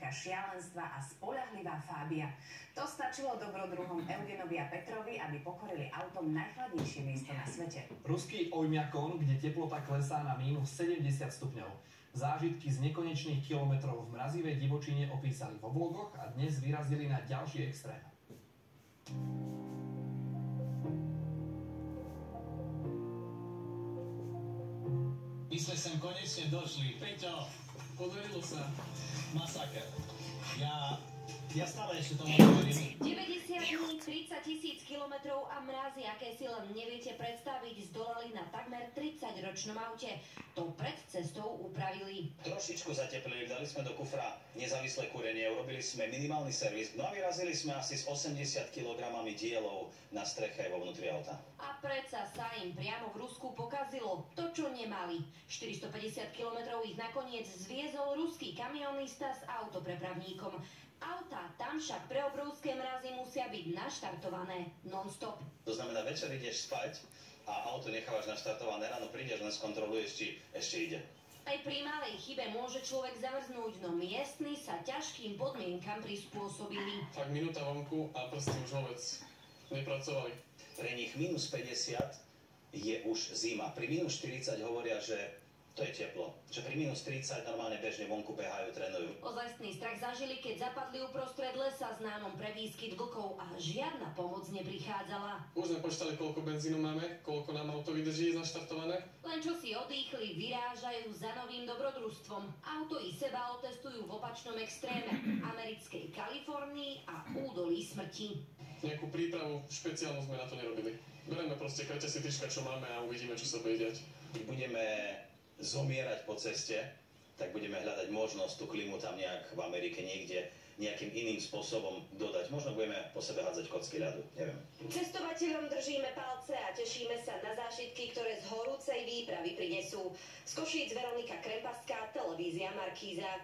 Monika šialenstva a spoľahlivá Fábia. To stačilo dobrodruhom Eugenovi a Petrovi, aby pokorili autom najchladnejšie miesto na svete. Ruský Ojmjakon, kde teplota klesá na mínus 70 stupňov. Zážitky z nekonečných kilometrov v mrazivej divočine opísali vo vlogoch a dnes vyrazili na ďalší extrém. My sme sem konečne došli. Peťo, podarilo sa. Masaker. Ja stále ešte tomu neverím. 90 dní, 30 000 kilometrov a mrazy, aké si len neviete predstaviť, zdolali na takmer 30-ročnom aute. To pred cestou upravili. Trošičku zateplili, dali sme do kufra nezávislé kúrenie, urobili sme minimálny servis, no a vyrazili sme asi s 80 kg dielov na streche vo vnútri auta. A predsa sa im priamo v Rusku pokazilo to, čo nemali. 450 km ich nakoniec zviezol ruský kamionista s autoprepravníkom. Autá tam však pre obrovské mrazy musia byť naštartované non-stop. To znamená, večer ideš spať a auto nechávaš naštartované, ráno prídeš, len skontroluješ, či ešte ide. Aj pri malej chybe môže človek zamrznúť, no miestni sa ťažkým podmienkam prispôsobili. Fakt minúta vonku a prsty už vôbec nepracovali. Pre nich minus 50 je už zima. Pri minus 40 hovoria, že to je teplo. Že pri minus 30 normálne bežne vonku behajú, trénujú. Ozajstný strach zažili, keď zapadli uprostred lesa známom pre výskyt vlkov a žiadna pomoc neprichádzala. Už sme počítali, koľko benzínu máme, koľko nám auto vydrží naštartované. Len čo si odýchli, vyrážajú za novým dobrodružstvom. Auto i seba otestujú v opačnom extréme americkej Kalifornii a údolí smrti. Nejakú prípravu špeciálnu sme na to nerobili. Bereme proste kraťasy tyčka, čo máme a uvidíme, čo sa bude diať. Keď budeme zomierať po ceste, tak budeme hľadať možnosť tú klimu tam nejak v Amerike niekde nejakým iným spôsobom dodať. Možno budeme po sebe hádzať kocky ľadu, neviem. Cestovateľom držíme palce a tešíme sa na zážitky, ktoré z horúcej výpravy prinesú. Z Košíc Veronika Krempaská, televízia Markíza.